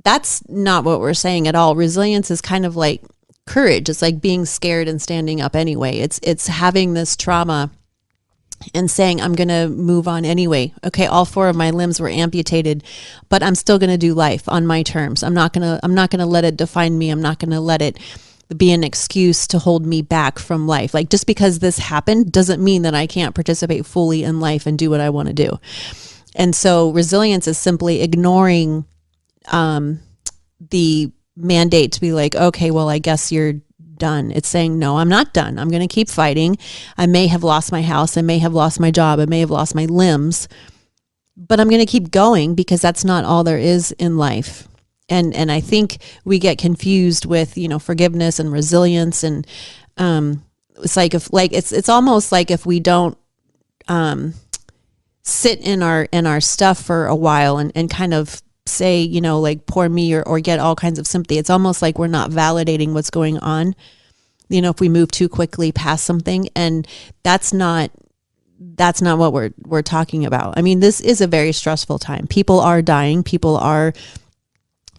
That's not what we're saying at all. Resilience is kind of like courage. It's like being scared and standing up anyway. It's having this trauma and saying, I'm going to move on anyway. Okay, all 4 of my limbs were amputated, but I'm still going to do life on my terms. I'm not going to let it define me. I'm not going to let it be an excuse to hold me back from life. Like, just because this happened doesn't mean that I can't participate fully in life and do what I want to do. And so resilience is simply ignoring the mandate to be like, okay, well, I guess you're done. It's saying, no, I'm not done. I'm going to keep fighting. I may have lost my house. I may have lost my job. I may have lost my limbs, but I'm going to keep going, because that's not all there is in life. And I think we get confused with, forgiveness and resilience. And it's like, it's almost like if we don't sit in our stuff for a while and kind of say, like, poor me, or get all kinds of sympathy. It's almost like we're not validating what's going on, if we move too quickly past something. And that's not what we're talking about. I mean, this is a very stressful time. People are dying. People are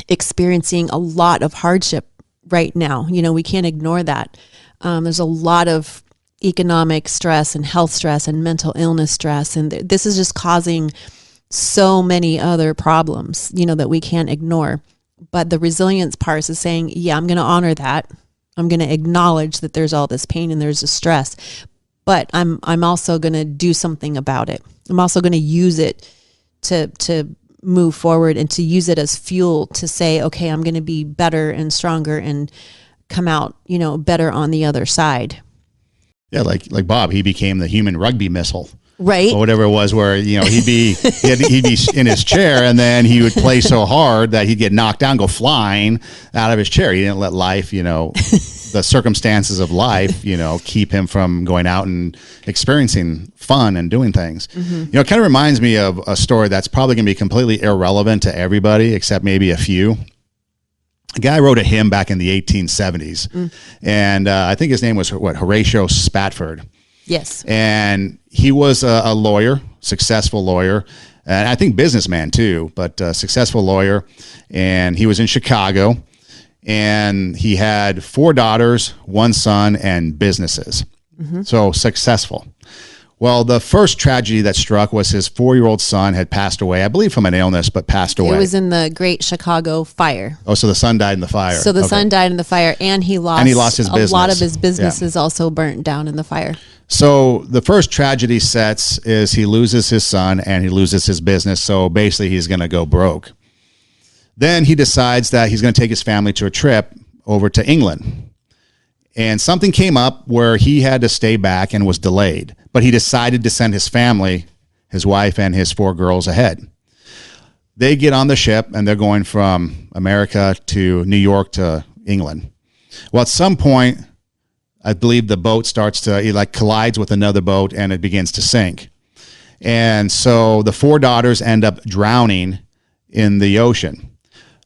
experiencing a lot of hardship right now. We can't ignore that. There's a lot of economic stress and health stress and mental illness stress. And this is just causing so many other problems, that we can't ignore. But the resilience part is saying, yeah, I'm going to honor that. I'm going to acknowledge that there's all this pain and there's a stress, but I'm also going to do something about it. I'm also going to use it to move forward, and to use it as fuel to say, okay, I'm going to be better and stronger and come out, better on the other side. Yeah. Like Bob, he became the human rugby missile. Right. Or whatever it was, where, he'd be in his chair, and then he would play so hard that he'd get knocked down, go flying out of his chair. He didn't let life, the circumstances of life, keep him from going out and experiencing fun and doing things. Mm-hmm. It kind of reminds me of a story that's probably going to be completely irrelevant to everybody except maybe a few. A guy wrote a hymn back in the 1870s, and I think his name was Horatio Spafford. Yes. And he was a lawyer, successful lawyer, and I think businessman too, but a successful lawyer. And he was in Chicago, and he had 4 daughters, 1 son, and businesses. Mm-hmm. So successful. Well, the first tragedy that struck was his 4-year-old son had passed away, I believe from an illness, but passed away. It was in the Great Chicago Fire. Oh, so the son died in the fire. So the son died in the fire, and he lost his business. A lot of his businesses also burnt down in the fire. So the first tragedy sets is he loses his son and he loses his business. So basically he's going to go broke. Then he decides that he's going to take his family to a trip over to England. And something came up where he had to stay back and was delayed. But he decided to send his family, his wife and his 4 girls ahead. They get on the ship and they're going from America to New York to England. Well, at some point, I believe the boat starts to, collides with another boat and it begins to sink. And so the 4 daughters end up drowning in the ocean.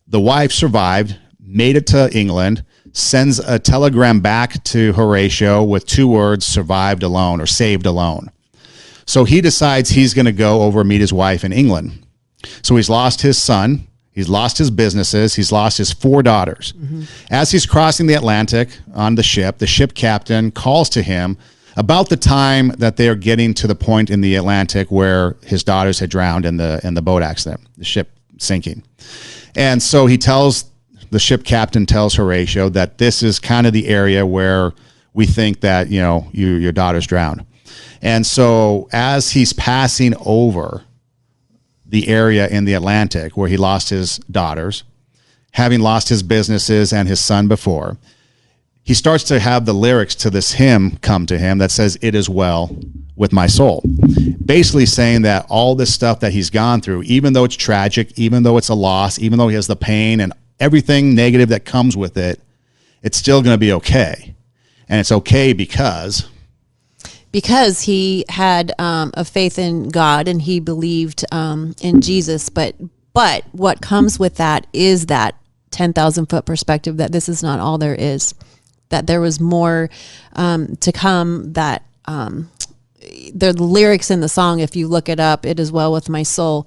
The wife survived, made it to England, sends a telegram back to Horatio with 2 words, survived alone or saved alone. So he decides he's going to go over and meet his wife in England. So he's lost his son. He's lost his businesses. He's lost his 4 daughters. Mm-hmm. As he's crossing the Atlantic on the ship captain calls to him about the time that they are getting to the point in the Atlantic where his daughters had drowned in the boat accident, the ship sinking. And so the ship captain tells Horatio that this is kind of the area where we think that, your daughter's drowned. And so as he's passing over the area in the Atlantic where he lost his daughters, having lost his businesses and his son before, he starts to have the lyrics to this hymn come to him that says, "It is well with my soul." Basically saying that all this stuff that he's gone through, even though it's tragic, even though it's a loss, even though he has the pain and everything negative that comes with it, it's still going to be okay. And it's okay because he had a faith in God and he believed in Jesus. But what comes with that is that 10,000 foot perspective that this is not all there is, that there was more to come, that the lyrics in the song, if you look it up, "It is well with my soul,"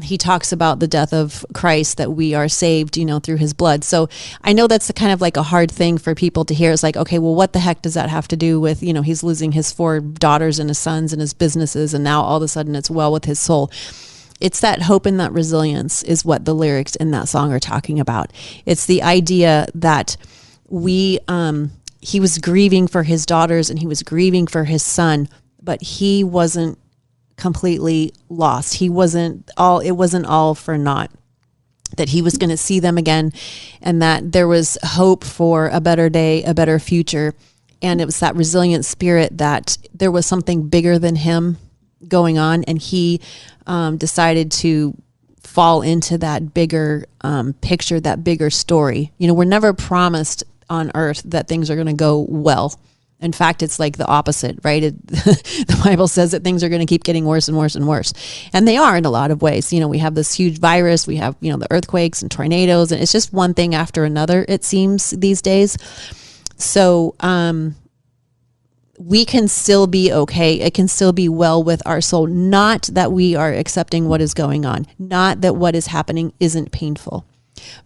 he talks about the death of Christ, that we are saved, through his blood. So I know that's kind of like a hard thing for people to hear. It's like, okay, well, what the heck does that have to do with, he's losing his 4 daughters and his sons and his businesses, and now all of a sudden it's well with his soul. It's that hope and that resilience is what the lyrics in that song are talking about. It's the idea that he was grieving for his daughters and he was grieving for his son, but he wasn't completely lost. It wasn't all for naught, that he was going to see them again, and that there was hope for a better day, a better future. And it was that resilient spirit, that there was something bigger than him going on, and he decided to fall into that bigger picture, that bigger story. We're never promised on earth that things are going to go well. In fact, it's like the opposite, right? The Bible says that things are going to keep getting worse and worse and worse. And they are in a lot of ways. We have this huge virus, we have, the earthquakes and tornadoes, and it's just one thing after another, it seems, these days. So we can still be okay. It can still be well with our soul. Not that we are accepting what is going on, not that what is happening isn't painful,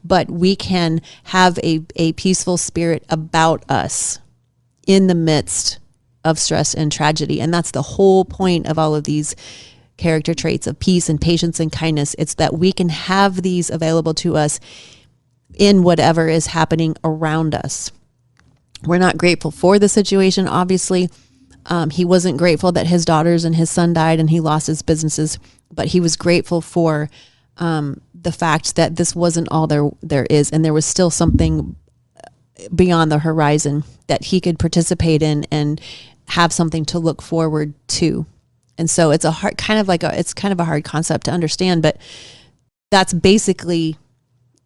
but we can have a peaceful spirit about us in the midst of stress and tragedy. And that's the whole point of all of these character traits of peace and patience and kindness. It's that we can have these available to us in whatever is happening around us. We're not grateful for the situation, obviously. He wasn't grateful that his daughters and his son died and he lost his businesses, but he was grateful for the fact that this wasn't all there is, and there was still something beyond the horizon that he could participate in and have something to look forward to. And so it's kind of a hard concept to understand, but that's basically,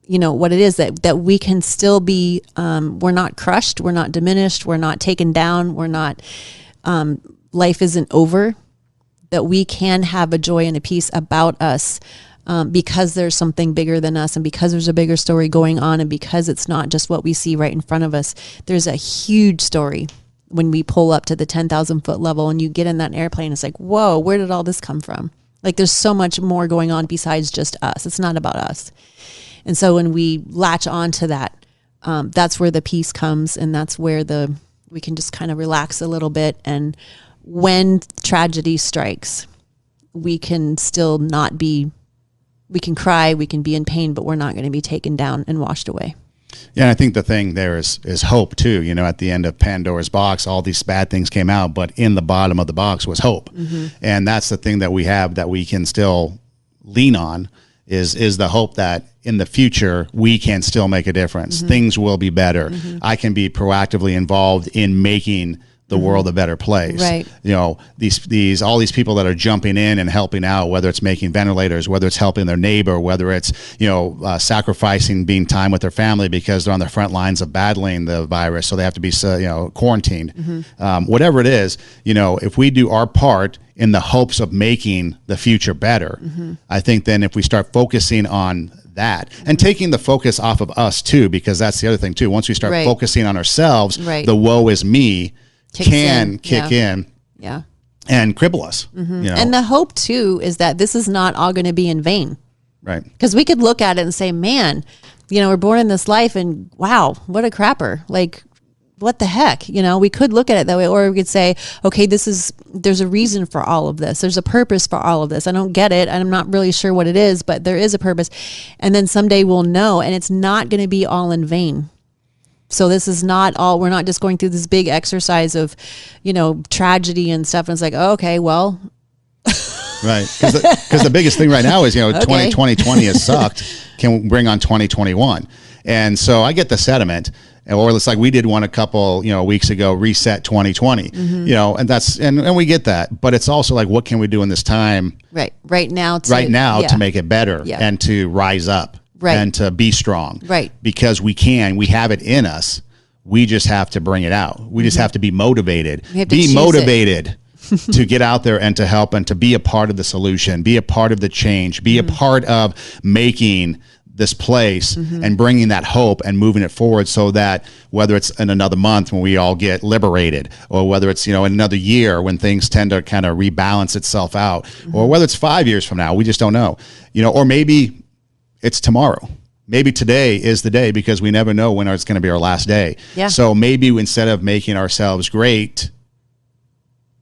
what it is, that we can still be, we're not crushed, we're not diminished, we're not taken down, we're not, life isn't over, that we can have a joy and a peace about us, because there's something bigger than us, and because there's a bigger story going on, and because it's not just what we see right in front of us. There's a huge story when we pull up to the 10,000 foot level and you get in that airplane. It's like, whoa, where did all this come from? Like, there's so much more going on besides just us. It's not about us. And so when we latch on to that, that's where the peace comes, and that's where we can just kind of relax a little bit. And when tragedy strikes, we can still we can cry, we can be in pain, but we're not going to be taken down and washed away. Yeah, and I think the thing there is hope too. At the end of Pandora's box, all these bad things came out, but in the bottom of the box was hope. Mm-hmm. And that's the thing that we have that we can still lean on, is the hope that in the future we can still make a difference. Mm-hmm. Things will be better. Mm-hmm. I can be proactively involved in making the world a better place. Right. These all these people that are jumping in and helping out, whether it's making ventilators, whether it's helping their neighbor, whether it's sacrificing being time with their family because they're on the front lines of battling the virus, so they have to be quarantined. Mm-hmm. Whatever it is, if we do our part in the hopes of making the future better, mm-hmm. I think then if we start focusing on that and taking the focus off of us too, because that's the other thing too. Once we start focusing on ourselves, the woe is me kick in and cripple us. Mm-hmm. And the hope too is that this is not all going to be in vain. Right. Because we could look at it and say, man, we're born in this life and wow, what a crapper. Like, what the heck? We could look at it that way, or we could say, okay, there's a reason for all of this. There's a purpose for all of this. I don't get it. I'm not really sure what it is, but there is a purpose. And then someday we'll know, and it's not going to be all in vain. So this is not all, we're not just going through this big exercise of, tragedy and stuff. And it's like, oh, okay, well. Right. Because the biggest thing right now is, 2020 has sucked. Can we bring on 2021? And so I get the sentiment, or it's like we did one a couple, weeks ago, reset 2020, mm-hmm. and we get that, but it's also like, what can we do in this time? Right now to make it better and to rise up. Right. And to be strong. Right. Because we have it in us. We just have to bring it out. We just have to be motivated. Be motivated to get out there and to help and to be a part of the solution, be a part of the change, be a part of making this place and bringing that hope and moving it forward, so that whether it's in another month when we all get liberated, or whether it's, in another year when things tend to kind of rebalance itself out, or whether it's 5 years from now, we just don't know, or maybe it's tomorrow. Maybe today is the day, because we never know when it's going to be our last day. Yeah. So maybe instead of making ourselves great,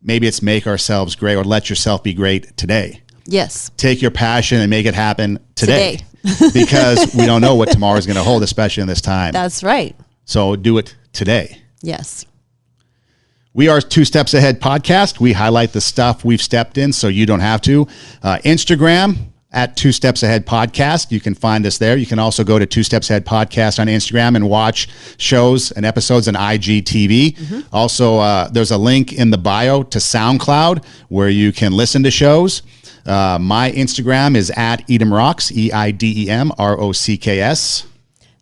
maybe it's make ourselves great, or let yourself be great today. Yes. Take your passion and make it happen today. Because we don't know what tomorrow is going to hold, especially in this time. That's right. So do it today. Yes. We are 2 Steps Ahead podcast. We highlight the stuff we've stepped in so you don't have to. Instagram at 2 Steps Ahead podcast. You can find us there. You can also go to 2 Steps Ahead podcast on Instagram and watch shows and episodes on IGTV. Also, there's a link in the bio to SoundCloud where you can listen to shows. My Instagram is at Edem Rocks, EIDEM ROCKS.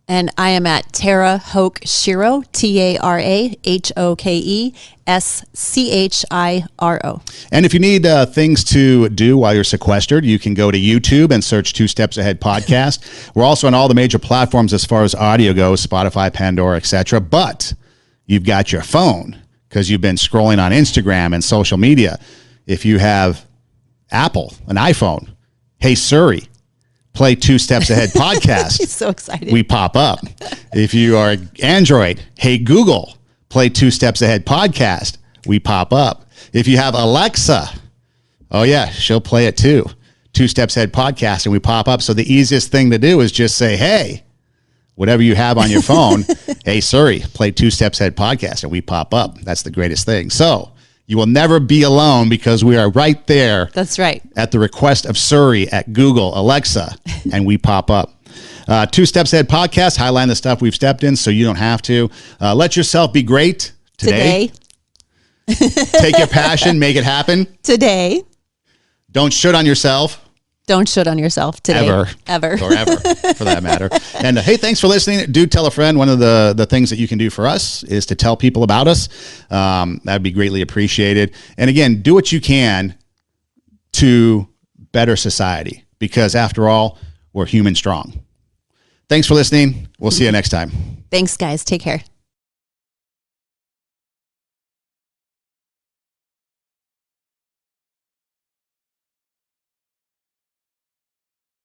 And I am at Tara Hoke Shiro, TaraHokeschiro. And if you need things to do while you're sequestered, you can go to YouTube and search 2 Steps Ahead podcast. We're also on all the major platforms as far as audio goes, Spotify, Pandora, etc. But you've got your phone because you've been scrolling on Instagram and social media. If you have Apple, an iPhone, hey Siri, play 2 Steps Ahead podcast. He's so excited. We pop up. If you are Android, hey Google, play 2 Steps Ahead podcast. We pop up. If you have Alexa, oh yeah, she'll play it too. 2 Steps Ahead podcast, and we pop up. So the easiest thing to do is just say, hey, whatever you have on your phone, hey Siri, play 2 Steps Ahead podcast, and we pop up. That's the greatest thing. So you will never be alone, because we are right there. That's right. At the request of Siri at Google, Alexa, and we pop up. 2 Steps Ahead podcast, highlighting the stuff we've stepped in so you don't have to. Let yourself be great today. Take your passion, make it happen Today. Don't shit on yourself. Don't shit on yourself today. Ever. Or ever, for that matter. And hey, thanks for listening. Do tell a friend. One of the things that you can do for us is to tell people about us. That'd be greatly appreciated. And again, do what you can to better society, because after all, we're human strong. Thanks for listening. We'll see you next time. Thanks, guys. Take care.